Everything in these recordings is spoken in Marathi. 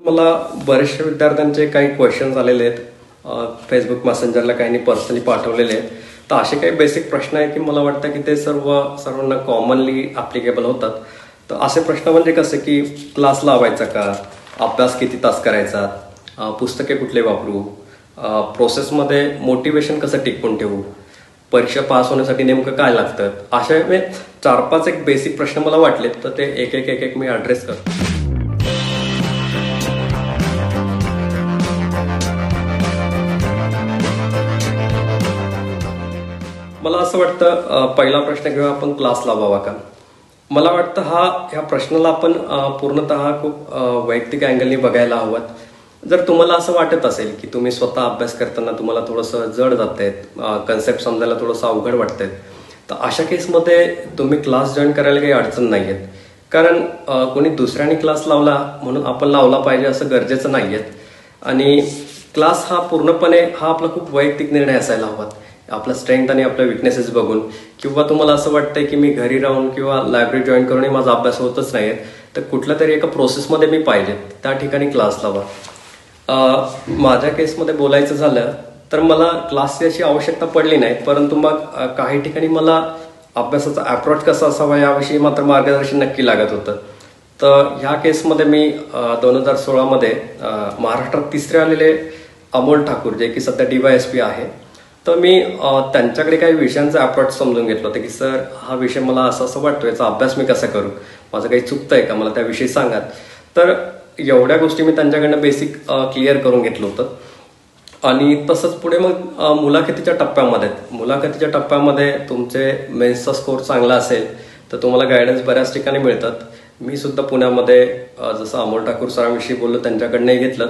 मला बरेचशा विद्यार्थ्यांचे काही क्वेश्चन्स आलेले आहेत फेसबुक मेसेंजरला, काहींनी पर्सनली पाठवलेले आहेत. तर असे काही बेसिक प्रश्न आहे की मला वाटतं की ते सर्वांना कॉमनली ॲप्लिकेबल होतात. तर असे प्रश्न म्हणजे कसे की क्लास लावायचा का, अभ्यास किती तास करायचा, पुस्तके कुठले वापरू, प्रोसेसमध्ये मोटिवेशन कसं टिकवून ठेवू, परीक्षा पास होण्यासाठी नेमकं काय लागतं, असे 4-5 एक बेसिक प्रश्न मला वाटले. तर ते एक एक मी ॲड्रेस करतो. मला असं वाटतं पहिला प्रश्न घेऊया आपण, क्लास लावावा का. मला वाटतं ह्या प्रश्नाला आपण पूर्णतः खूप वैयक्तिक अँगलनी बघायला हवं. जर तुम्हाला असं वाटत असेल की तुम्ही स्वतः अभ्यास करताना तुम्हाला थोडंसं जड जात आहेत, कन्सेप्ट समजायला थोडंसं अवघड वाटतंय, तर अशा केसमध्ये तुम्ही क्लास जॉईन करायला काही अडचण नाही आहेत. कारण कोणी दुसऱ्याने क्लास लावला म्हणून आपण लावला पाहिजे असं गरजेचं नाही आहे. आणि क्लास हा पूर्णपणे आपला खूप वैयक्तिक निर्णय असायला हवा, आपला स्ट्रेंथ आणि आपल्या विकनेसेस बघून. किंवा तुम्हाला असं वाटतंय की मी घरी राहून किंवा लायब्ररी जॉईन करूनही माझा अभ्यास होतच नाही आहे, तर कुठल्या तरी एका प्रोसेसमध्ये मी पाहिजे त्या ठिकाणी क्लास लावा. माझ्या केसमध्ये बोलायचं झालं तर मला क्लासची अशी आवश्यकता पडली नाही, परंतु मग काही ठिकाणी मला अभ्यासाचा अप्रोच कसा असावा याविषयी मात्र मार्गदर्शन नक्की लागत होतं. तर ह्या केसमध्ये मी 2016मध्ये महाराष्ट्रात तिसरे आलेले अमोल ठाकूर, जे की सध्या DYSP आहे, तर मी त्यांच्याकडे काही विषयांचा अप्रोच समजून घेतलं होतं की सर हा विषय मला असं वाटतो, याचा अभ्यास मी कसा करू, माझं काही चुकतंय का, मला त्याविषयी सांगा. तर एवढ्या गोष्टी मी त्यांच्याकडनं बेसिक क्लिअर करून घेतलं होतं. आणि तसंच पुढे मग मुलाखतीच्या टप्प्यामध्ये तुमचे मेन्सचा स्कोर चांगला असेल तर तुम्हाला गायडन्स बऱ्याच ठिकाणी मिळतात. मी सुद्धा पुण्यामध्ये जसं अमोल ठाकूर सरांविषयी बोललो त्यांच्याकडनंही घेतलं,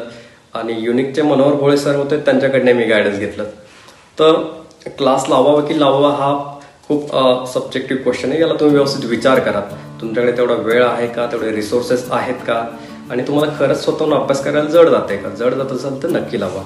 आणि युनिकचे मनोहर भोळे सर होते त्यांच्याकडनं मी गायडन्स घेतलं. तर क्लास लावावा की लावावा हा खूप सब्जेक्टिव्ह क्वेश्चन आहे. याला तुम्ही व्यवस्थित विचार करा, तुमच्याकडे तेवढा वेळ आहे का, तेवढे रिसोर्सेस आहेत का, आणि तुम्हाला खरंच स्वतःहून अभ्यास करायला जड जाते का. जड जात असेल तर नक्की लावा.